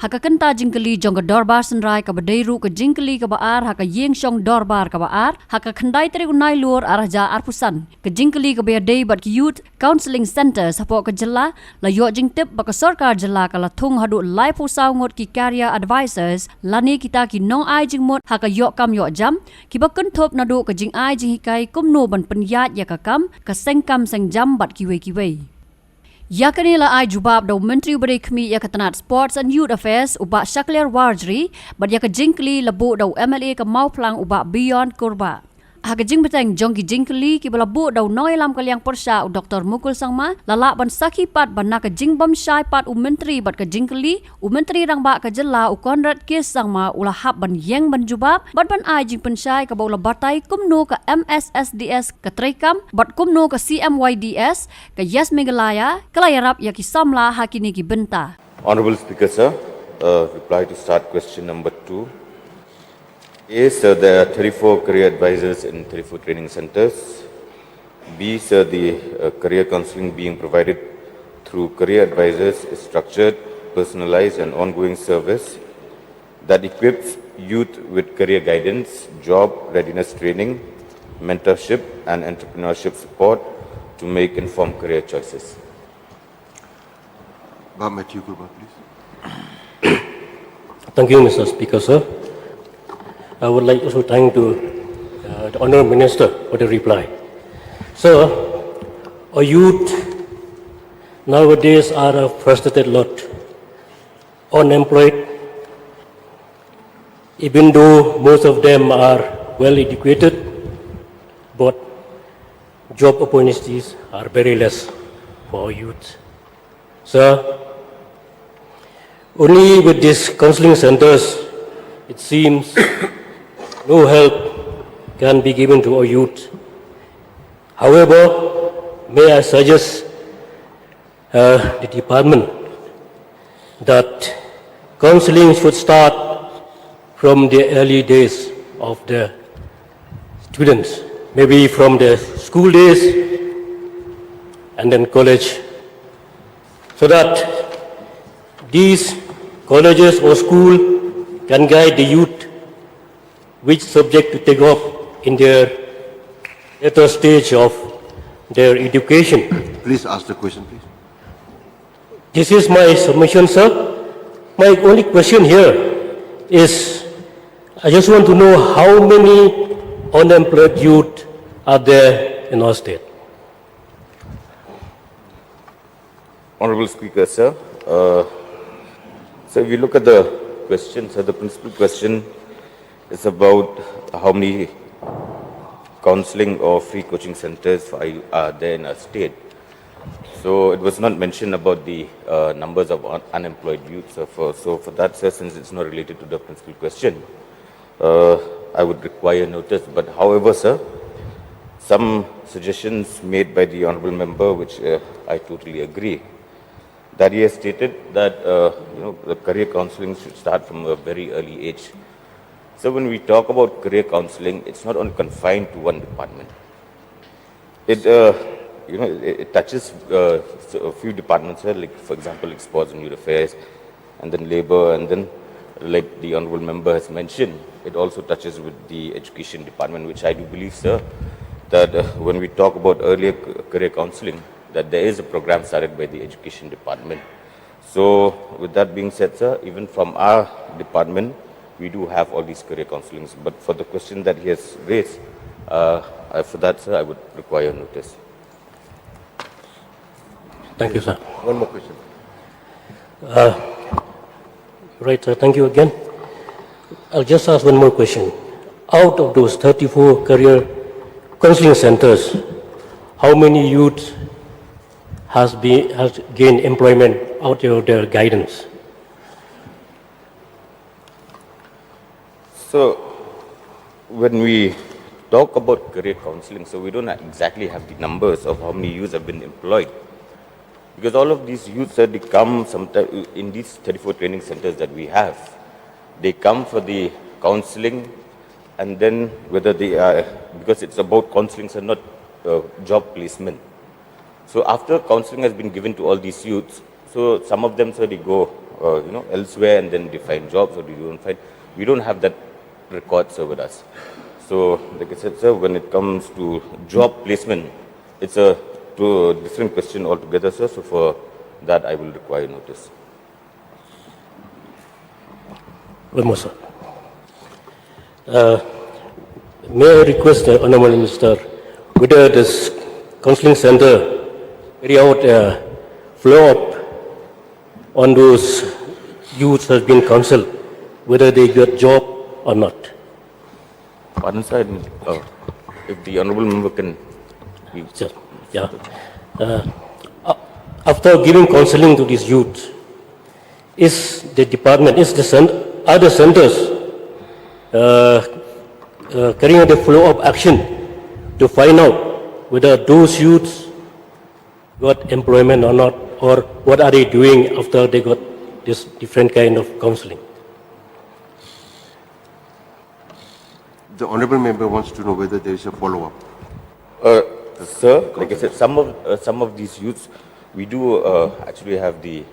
haka kenta Jingkylli jong dorbar senrai ka badeiru ka Jingkylli ka baar haka yeng shong dorbar ka baar haka khandai tere unai luar araja arpusan ka Jingkylli ka bedei bat youth counselling center sapo ka jela la yo jingtip baka Sorkar jela ka la thung hadu lai pusau ngot ki career advisors lani kita ki nong ai jingmot haka yo kam yo jam ki bakun thop nadu ka jing ai jing hikai kumno ban penyat ya ka kam ka seng kam seng jam bat ki wei Yakanila I Jubab do Myntri ubari kmi yakatanat Sports and Youth Affairs uba Shakler Warjri but yaka Jingkylli labu do MLA ka mau plang uba Beyond Kurba. Haka jing beteng jongki Jingkylli ki balabu do noi lam kaliang persya u Dr. Mukul sangma lala ban saki pat ban naka jing bam syai pat u Myntri bat ka Jingkylli u Myntri rang ba ka jela u Konrad Kis sangma ula hap ban yeng ban Jubab bat ban ai jing pensyai ka baula batai kumno ka MSSDS ka Trekam bat kumno ka CMYDS ka Yes Meghalaya kalayarap yaki samla hakini ki benta. Honorable Speaker, sir, reply to start question number 2. A, sir, there are 34 career advisors in 34 training centers. B, sir, the career counselling being provided through career advisors is structured, personalized and ongoing service that equips youth with career guidance, job readiness training, mentorship and entrepreneurship support to make informed career choices. Matthew Kyrwoh, please. Thank you, Mr. Speaker, sir. I would like also thank to the Honourable Minister for the reply. Sir, our youth nowadays are a frustrated lot, unemployed, even though most of them are well educated, but job opportunities are very less for our youth. Sir, only with these counselling centers, it seems no help can be given to our youth. However, may I suggest the department that counselling should start from the early days of the students, maybe from the school days and then college, so that these colleges or school can guide the youth which subject to take up in their later stage of their education. Please ask the question, please. This is my submission, sir. My only question here is, I just want to know how many unemployed youth are there in our state. Honorable Speaker, sir. So if you look at the question, sir, the principal question is about how many counselling or free coaching centers are there in our state. So it was not mentioned about the numbers of unemployed youth. So for that, sir, since it's not related to the principal question, I would require notice. But however, sir, some suggestions made by the honourable member, which I totally agree, that he has stated that the career counselling should start from a very early age. So when we talk about career counselling, it's not only confined to one department. It touches a few departments, like for example, like sports and youth affairs, and then labour, and then like the honourable member has mentioned, it also touches with the education department, which I do believe, sir, that when we talk about earlier career counselling, that there is a program started by the education department. So with that being said, sir, even from our department, we do have all these career counselings. But for the question that he has raised, for that, sir, I would require notice. Thank you, sir. One more question. Right, sir. Thank you again. I'll just ask one more question. Out of those 34 career counselling centers, how many youth has gained employment out of their guidance? So when we talk about career counselling, so we don't exactly have the numbers of how many youths have been employed. Because all of these youths, they come sometime in these 34 training centers that we have. They come for the counselling, and then whether they are, because it's about counselling, so not job placement. So after counselling has been given to all these youths, so some of them, sir, they go elsewhere and then they find jobs or they don't find. We don't have that record, sir, with us. So, like I said, sir, when it comes to job placement, it's a different question altogether, sir. So for that, I will require notice. One more, sir. May I request the Honourable Minister whether this counselling centre carry out a follow-up on those youths has been counselled, whether they got job or not? Pardon, sir, if the Honourable Member can... Sir, yeah. After giving counselling to these youths, is the department, other centres carrying out a follow-up action to find out whether those youths got employment or not, or what are they doing after they got this different kind of counselling? The honourable member wants to know whether there is a follow-up. Sir, like I said, some of these youths, we do actually have the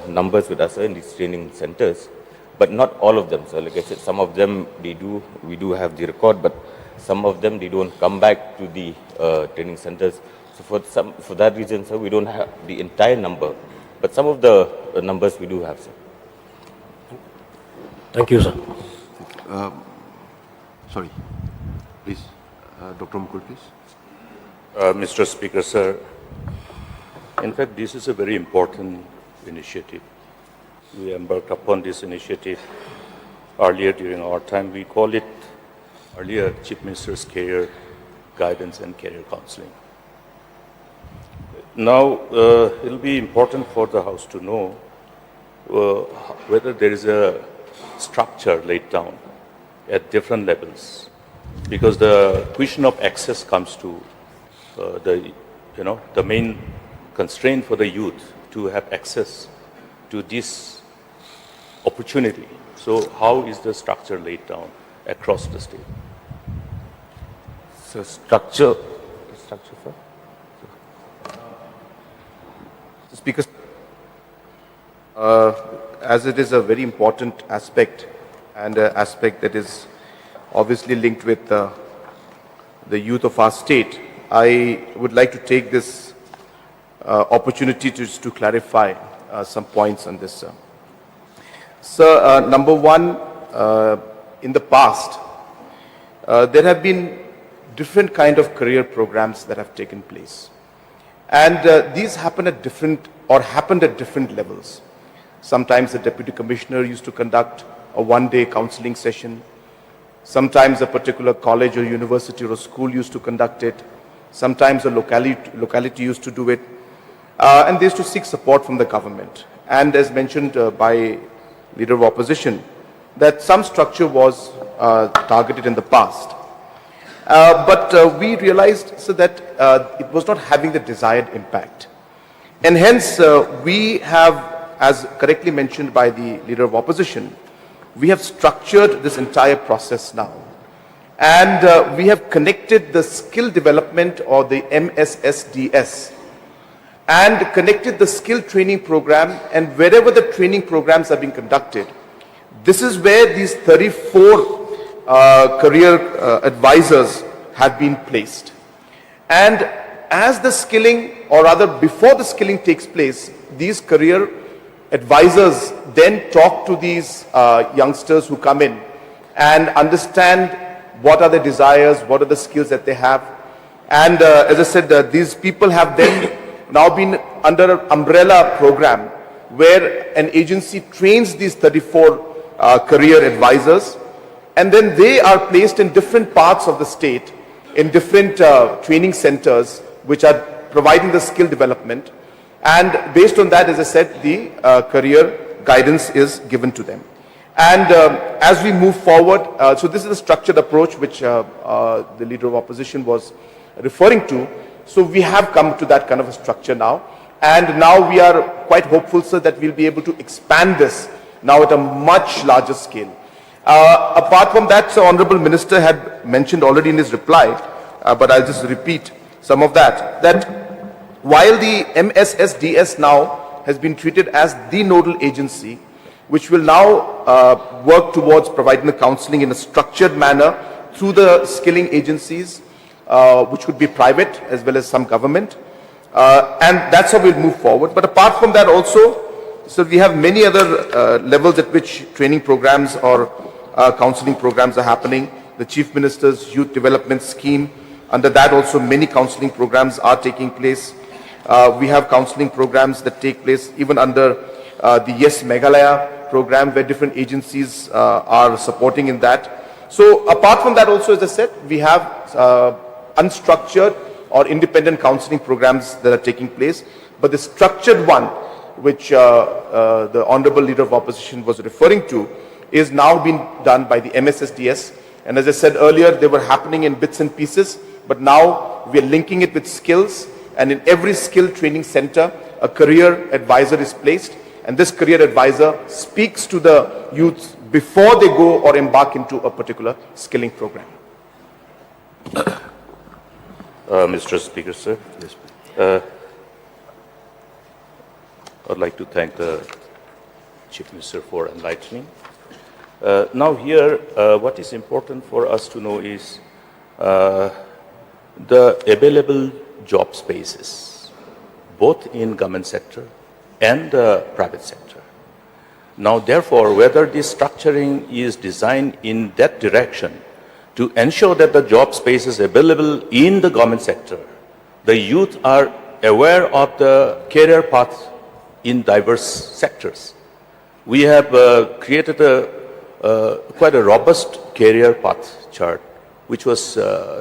numbers with us, sir, in these training centres, but not all of them, sir. Like I said, some of them we do have the record, but some of them they don't come back to the training centres. So for that reason, sir, we don't have the entire number, but some of the numbers we do have, sir. Thank you, sir. Sorry, please, Dr. Mukul, please. Mr. Speaker, sir, in fact, this is a very important initiative. We embarked upon this initiative earlier during our time. We call it earlier Chief Minister's Career Guidance and Career Counselling. Now, it will be important for the House to know whether there is a structure laid down at different levels, because the question of access comes to the main constraint for the youth to have access to this opportunity. So how is the structure laid down across the state? So structure, sir? Speaker, as it is a very important aspect and an aspect that is obviously linked with the youth of our state, I would like to take this opportunity to clarify some points on this, sir. Sir, number one, in the past, there have been different kind of career programs that have taken place. And these happened at different levels. Sometimes the Deputy Commissioner used to conduct a one-day counseling session. Sometimes a particular college or university or a school used to conduct it. Sometimes a locality used to do it. And they used to seek support from the government. And as mentioned by Leader of Opposition, that some structure was targeted in the past. But we realized so that it was not having the desired impact. And hence, we have, as correctly mentioned by the Leader of Opposition, we have structured this entire process now. And we have connected the skill development or the MSSDS and connected the skill training program, and wherever the training programs are being conducted, this is where these 34 career advisors have been placed. And as the skilling, or rather before the skilling takes place, these career advisors then talk to these youngsters who come in and understand what are their desires, what are the skills that they have. And as I said, these people have then now been under an umbrella program where an agency trains these 34 career advisors, and then they are placed in different parts of the state, in different training centers which are providing the skill development. And based on that, as I said, the career guidance is given to them. And as we move forward, so this is a structured approach which the Leader of Opposition was referring to. So we have come to that kind of a structure now. And now we are quite hopeful, sir, that we'll be able to expand this now at a much larger scale. Apart from that, the Honorable Minister had mentioned already in his reply, but I'll just repeat some of that, that while the MSSDS now has been treated as the nodal agency, which will now work towards providing the counseling in a structured manner through the skilling agencies, which could be private as well as some government. And that's how we'll move forward. But apart from that also, so we have many other levels at which training programs or counseling programs are happening. The Chief Minister's Youth Development Scheme, under that also many counseling programs are taking place. We have counseling programs that take place even under the Yes Meghalaya program, where different agencies are supporting in that. So apart from that also, as I said, we have unstructured or independent counseling programs that are taking place. But the structured one, which the Honorable Leader of Opposition was referring to, is now being done by the MSSDS. And as I said earlier, they were happening in bits and pieces, but now we are linking it with skills. And in every skill training center, a career advisor is placed. And this career advisor speaks to the youths before they go or embark into a particular skilling program. Mr. Speaker, sir. Yes, I'd like to thank the Chief Minister for enlightening. Now here, what is important for us to know is the available job spaces, both in government sector and the private sector. Now, therefore, whether this structuring is designed in that direction to ensure that the job spaces available in the government sector, the youth are aware of the career path in diverse sectors. We have created quite a robust career path chart, which was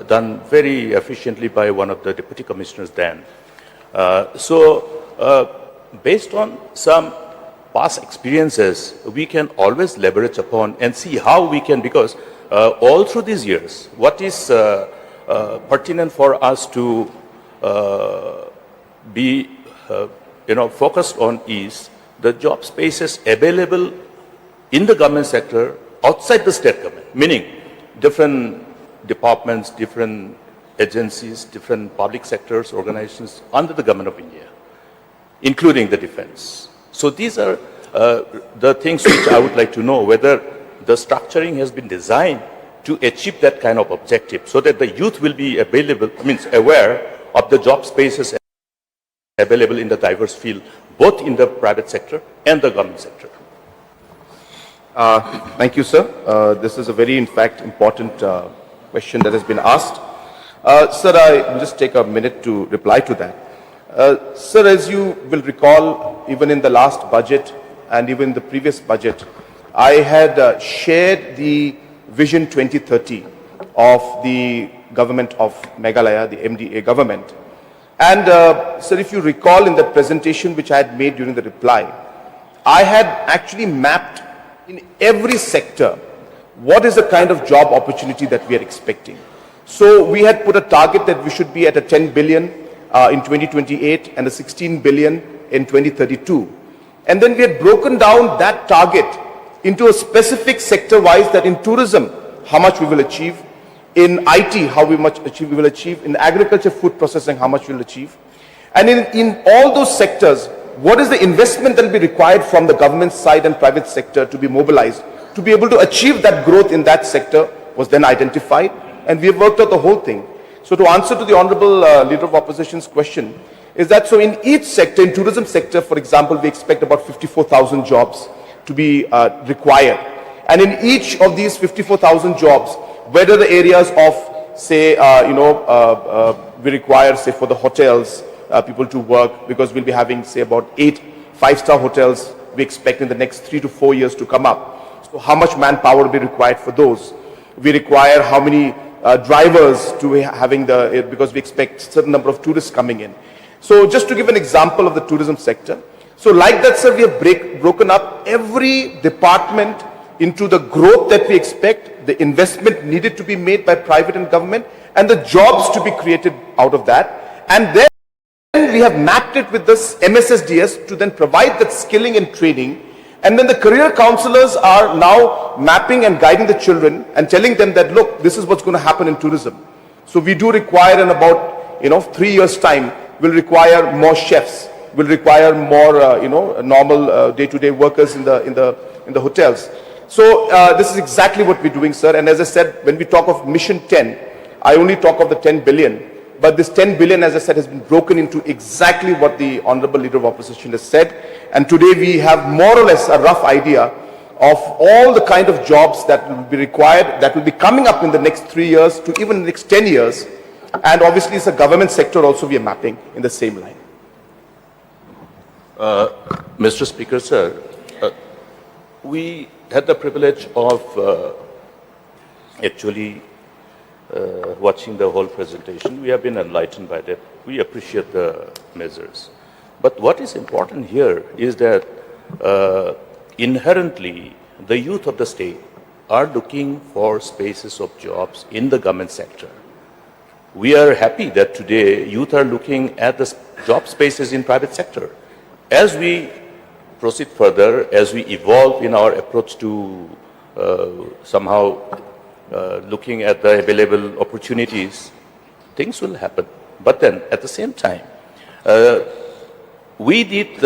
done very efficiently by one of the deputy commissioners then. Based on some past experiences, we can always leverage upon and see how we can, because all through these years, what is pertinent for us to be focused on is the job spaces available in the government sector outside the state government, meaning different departments, different agencies, different public sectors, organizations under the government of India, including the defense. So these are the things which I would like to know, whether the structuring has been designed to achieve that kind of objective, so that the youth will be aware of the job spaces available in the diverse field, both in the private sector and the government sector. Thank you, sir. This is a very, in fact, important question that has been asked. Sir, I will just take a minute to reply to that. Sir, as you will recall, even in the last budget and even the previous budget, I had shared the Vision 2030 of the government of Meghalaya, the MDA government. And sir, if you recall in the presentation which I had made during the reply, I had actually mapped in every sector what is the kind of job opportunity that we are expecting. So we had put a target that we should be at a 10 billion in 2028 and a 16 billion in 2032. And then we had broken down that target into a specific sector-wise, that in tourism, how much we will achieve, in IT, how much we will achieve, in agriculture, food processing, how much we will achieve. And in all those sectors, what is the investment that will be required from the government side and private sector to be mobilized to be able to achieve that growth in that sector was then identified, and we have worked out the whole thing. So to answer to the Honorable Leader of Opposition's question, is that so in each sector, in tourism sector, for example, we expect about 54,000 jobs to be required. And in each of these 54,000 jobs, whether the areas of, say, we require, say, for the hotels, people to work, because we'll be having, say, about 8 5-star hotels we expect in the next 3 to 4 years to come up. So how much manpower will be required for those? We require how many drivers to be having because we expect certain number of tourists coming in. So just to give an example of the tourism sector. So like that, sir, we have broken up every department into the growth that we expect, the investment needed to be made by private and government, and the jobs to be created out of that. And then we have mapped it with this MSSDS to then provide that skilling and training. And then the career counselors are now mapping and guiding the children and telling them that, look, this is what's going to happen in tourism. So we do require in about 3 years' time, we'll require more chefs. will require more, normal day-to-day workers in the hotels. So this is exactly what we're doing, sir. And as I said, when we talk of Mission 10, I only talk of the 10 billion. But this 10 billion, as I said, has been broken into exactly what the Honorable Leader of Opposition has said. And today we have more or less a rough idea of all the kind of jobs that will be required, that will be coming up in the next 3 years to even the next 10 years. And obviously it's a government sector also we are mapping in the same line. Mr. Speaker, sir, we had the privilege of actually watching the whole presentation. We have been enlightened by that. We appreciate the measures. But what is important here is that inherently the youth of the state are looking for spaces of jobs in the government sector. We are happy that today youth are looking at the job spaces in private sector. As we proceed further, as we evolve in our approach to somehow looking at the available opportunities, things will happen. But then at the same time, we did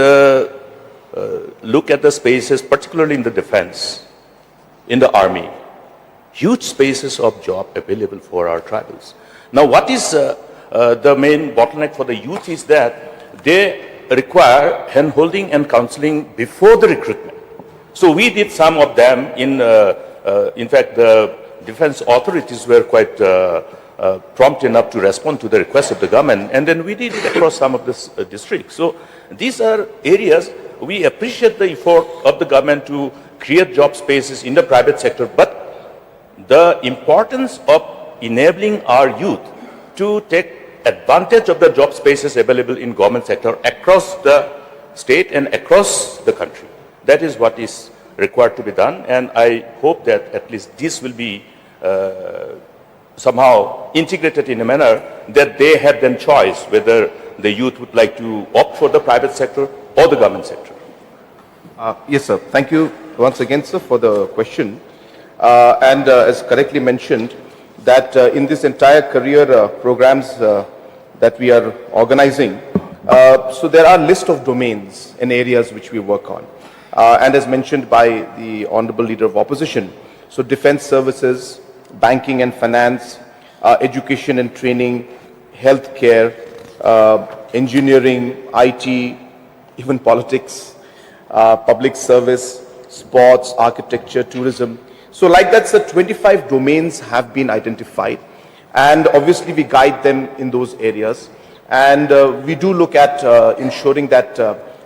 look at the spaces, particularly in the defense, in the army, huge spaces of job available for our tribals. Now, what is the main bottleneck for the youth is that they require hand-holding and counseling before the recruitment. So we did some of them in fact, the defense authorities were quite prompt enough to respond to the request of the government, and then we did it across some of the districts. So these are areas we appreciate the effort of the government to create job spaces in the private sector, but the importance of enabling our youth to take advantage of the job spaces available in government sector across the state and across the country. That is what is required to be done, and I hope that at least this will be somehow integrated in a manner that they have then choice whether the youth would like to opt for the private sector or the government sector. Yes, sir. Thank you once again, sir, for the question. And as correctly mentioned, that in this entire career programs that we are organizing, so there are a list of domains and areas which we work on. And as mentioned by the Honorable Leader of Opposition, so defense services, banking and finance, education and training, healthcare, engineering, IT, even politics, public service, sports, architecture, tourism. So like that, sir, 25 domains have been identified, and obviously we guide them in those areas, and we do look at ensuring that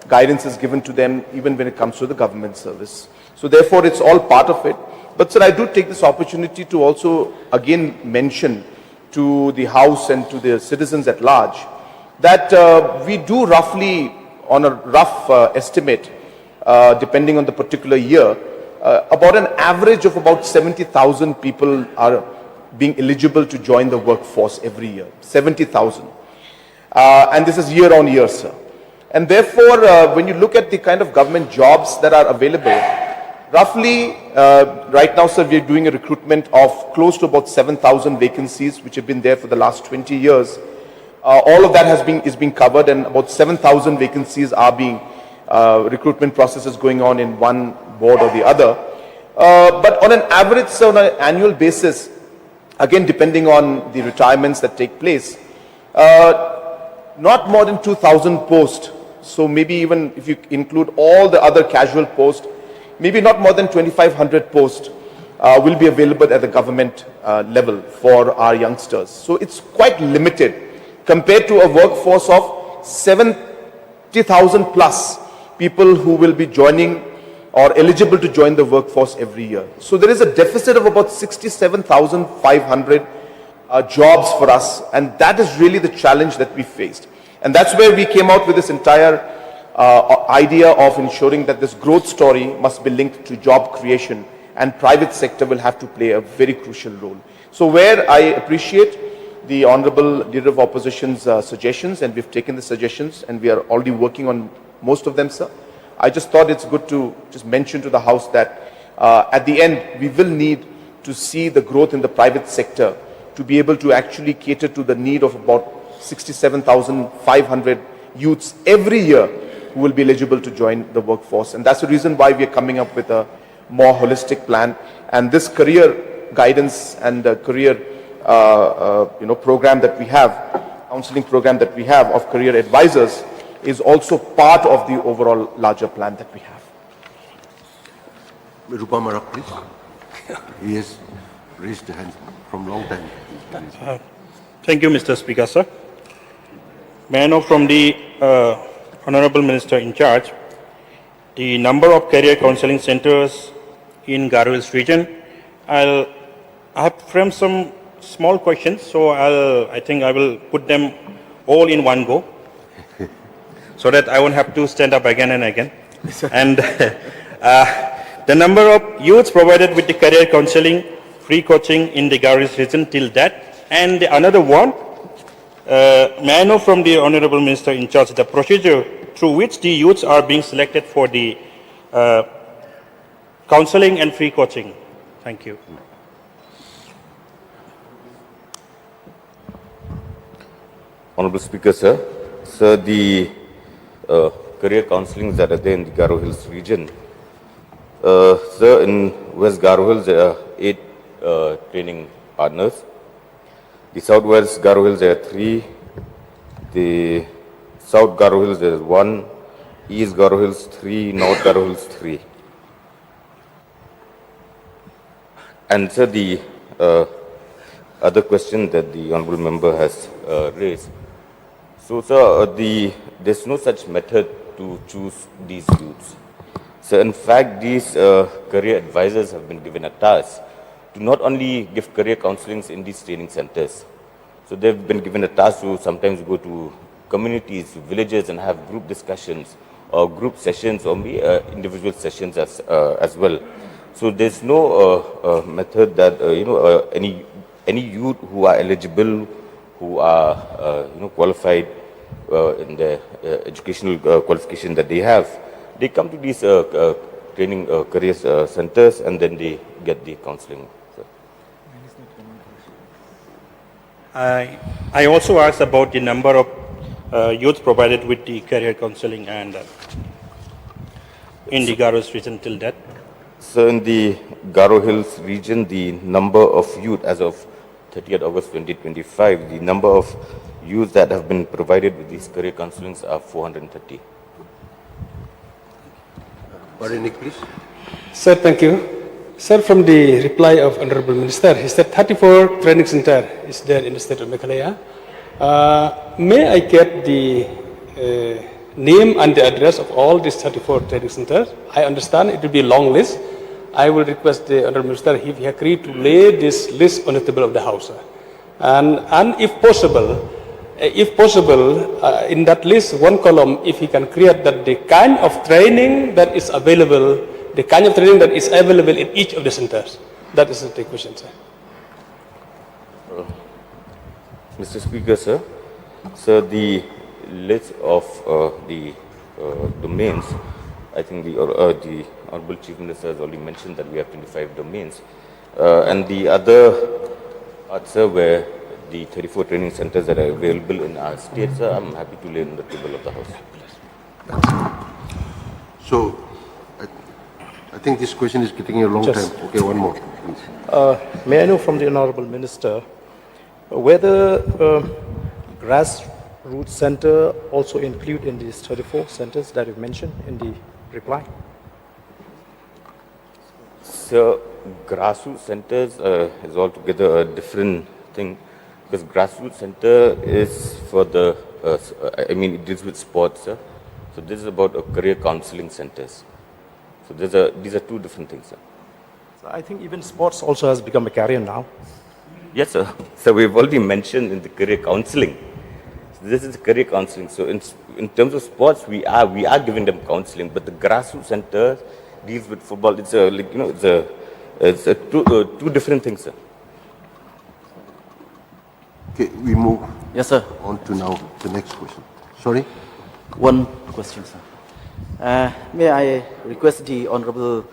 guidance is given to them even when it comes to the government service. So therefore it's all part of it. But sir, I do take this opportunity to also again mention to the House and to the citizens at large that we do roughly, on a rough estimate, depending on the particular year, about an average of about 70,000 people are being eligible to join the workforce every year. 70,000. And this is year on year, sir. And therefore, when you look at the kind of government jobs that are available, roughly, right now, sir, we are doing a recruitment of close to about 7,000 vacancies, which have been there for the last 20 years. All of that is being covered, and about 7,000 vacancies are being, recruitment processes going on in one board or the other. But on an average, sir, on an annual basis, again, depending on the retirements that take place, not more than 2,000 posts. So maybe even if you include all the other casual posts, maybe not more than 2,500 posts will be available at the government level for our youngsters. So it's quite limited compared to a workforce of 70,000 plus people who will be joining or eligible to join the workforce every year. So there is a deficit of about 67,500 jobs for us, and that is really the challenge that we faced. And that's where we came out with this entire idea of ensuring that this growth story must be linked to job creation, and private sector will have to play a very crucial role. So where I appreciate the Honorable Leader of Opposition's suggestions, and we've taken the suggestions and we are already working on most of them, sir, I just thought it's good to just mention to the House that at the end we will need to see the growth in the private sector to be able to actually cater to the need of about 67,500 youths every year who will be eligible to join the workforce. And that's the reason why we are coming up with a more holistic plan. And this career guidance and career program that we have, counseling program that we have of career advisors, is also part of the overall larger plan that we have. Rupa Marak, please. He has raised the hand from long time. Thank you, Mr. Speaker, sir. May I know from the Honorable Minister in charge the number of career counseling centers in Garo Hills region? I have framed some small questions, so I think I will put them all in one go, so that I won't have to stand up again and again. And the number of youths provided with the career counseling, free coaching in the Garo Hills region till that. And another one, may I know from the Honorable Minister in charge the procedure through which the youths are being selected for the counseling and free coaching? Thank you. Honorable Speaker, sir. Sir, the career counselings that are there in the Garo Hills region, sir, in West Garo Hills there are 8 training partners. The Southwest Garo Hills there are 3. The South Garo Hills there is 1. East Garo Hills 3. North Garo Hills 3. And sir, the other question that the honourable member has raised. So, sir, there's no such method to choose these youths. So, in fact, these career advisors have been given a task to not only give career counselings in these training centres. So, they've been given a task to sometimes go to communities, villages, and have group discussions or group sessions or individual sessions as well. So, there's no method that any youth who are eligible, who are qualified in the educational qualification that they have, they come to these training career centers and then they get the counseling. I also asked about the number of youth provided with the career counseling and in the Garo Hills region till that. So in the Garo Hills region, the number of youth as of 30th August 2025, the number of youth that have been provided with these career counselings are 430. Nick, please. Sir, thank you. Sir, from the reply of Honorable Minister, he said 34 training center is there in the state of Meghalaya. May I get the name and the address of all these 34 training centers? I understand it will be a long list. I will request the Honorable Minister if he agreed to lay this list on the table of the House. And if possible, in that list, one column, if he can create that the kind of training that is available, in each of the centers. That is the question, sir. Mr. Speaker, sir. Sir, the list of the domains, I think the Honorable Chief Minister has already mentioned that we have 25 domains. And the other parts, sir, where the 34 training centers that are available in our state, sir, I'm happy to lay on the table of the House. So, I think this question is getting a long time. Okay, one more, please. May I know from the Honourable Minister whether grassroots center also include in these 34 centers that you mentioned in the reply? So, grassroots centers is altogether a different thing, because grassroots center is for the, it deals with sports, sir. So this is about career counselling centers. So these are two different things, sir. So I think even sports also has become a career now. Yes, sir. So we've already mentioned in the career counselling. So this is career counselling. So in terms of sports, we are giving them counselling, but the grassroots center deals with football. It's two different things, sir. Okay, we move. Yes, sir. On to now the next question. Sorry? One question, sir. May I request the Honourable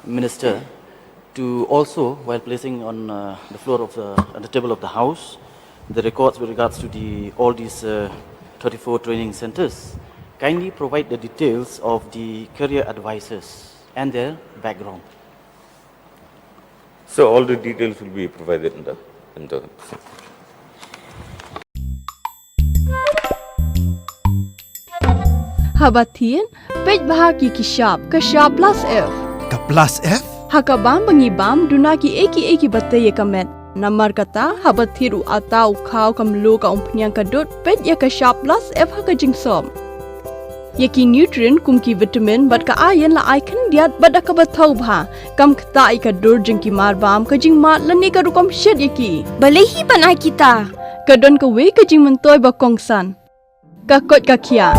Minister to also, while placing on the floor of on the table of the House, the records with regards to all these 34 training centers. Kindly provide the details of the career advisors and their background. So all the details will be provided in the Haba Thien, pej bahagi kishab plus F. Ka plus F? Hakabam bangibam dunaki eki bataya kamet. Namar kata haba thiru atau kau kamlu ka umpnyang kadut pej ya kishab plus F haka jingsom. Yaki nutrient kumki vitamin bat ka ayan la icon diat bat ka bathau bha kam kata ika dur jingki marbam ka jing mat lani ka rukom shed yaki. Balehi panai kita. Kadon ka we ka jing mentoy ba kongsan. Ka kot ka kia.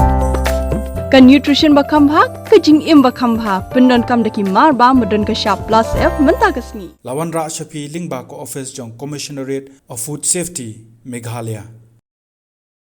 Ka nutrition ba kambha ka jing im ba kambha pendon kam daki marba medon ka sharp plus F menta kasni. Lawan Ra Shafi Lingba ko office jong Commissionerate of Food Safety Meghalaya.